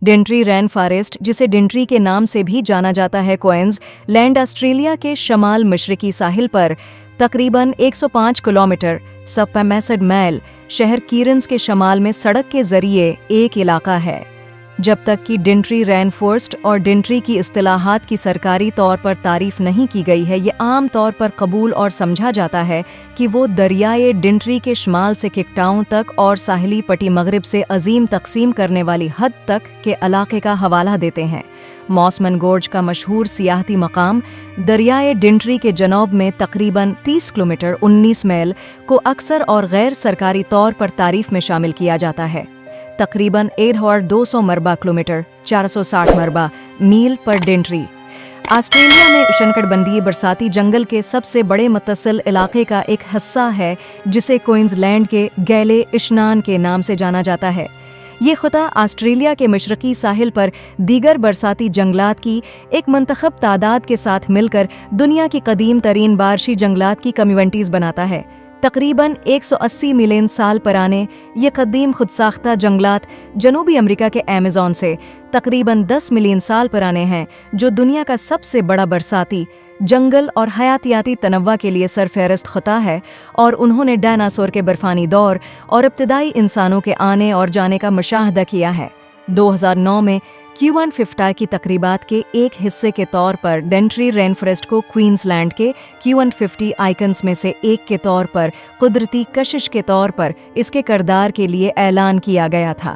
Dentry rain forest, जिसे Dentry के नाम से भी जाना जाता है, क्वींस लैंड ऑस्ट्रेलिया के शमाल मशरकी साहिल पर तकरीबन 105 किलोमीटर 65 मील शहर कीरन्स के शमाल में सड़क के जरिए एक इलाका है। जब तक कि डेंट्री रेन फॉरेस्ट और डेंट्री की इस्तिलाहात की सरकारी तौर पर तारीफ नहीं की गई है, ये आम तौर पर कबूल और समझा जाता है कि वो दरियाए डेंट्री के शमाल से किकटाउन तक और साहिली पटी मगरिब से अजीम तकसीम करने वाली हद तक के इलाके का हवाला देते हैं। मॉसमन गोर्ज का मशहूर सियाहती मकाम दरियाए डेंट्री के जनूब में तकरीबन 30 किलोमीटर 19 मील को अक्सर और गैर सरकारी तौर पर तारीफ में शामिल किया जाता है। तकरीबन 8,200 मरबा किलोमीटर 460 मरबा मील पर डेंट्री ऑस्ट्रेलिया में उष्णकटिबंधीय बरसाती जंगल के सबसे बड़े मुत्तसिल इलाके का एक हिस्सा है, जिसे क्वींसलैंड के गैले इश्नान के नाम से जाना जाता है। ये खुदा ऑस्ट्रेलिया के मशरकी साहिल पर दीगर बरसाती जंगलात की एक मुंतखब तादाद के साथ मिलकर दुनिया की कदीम तरीन बारशी जंगलात की कम्युनिटीज़ बनाता है। तकरीबन 180 मिलियन साल पुराने ये कदीम खुदसाख्ता जंगलात जनूबी अमेरिका के अमेज़न से तकरीबन 10 मिलियन साल पुराने हैं, जो दुनिया का सबसे बड़ा बरसाती जंगल और हयातियाती तनव्वा के लिए सरफहरिस्त खुदा है, और उन्होंने डायनासोर के बर्फानी दौर और इब्तदाई इंसानों के आने और जाने का मुशाहदा किया है। 2009 में Q150 की तकरीबात के एक हिस्से के तौर पर डेंट्री रेन फॉरेस्ट को क्वींसलैंड के Q150 आइकन्स में से एक के तौर पर कुदरती कशिश के तौर पर इसके किरदार के लिए ऐलान किया गया था।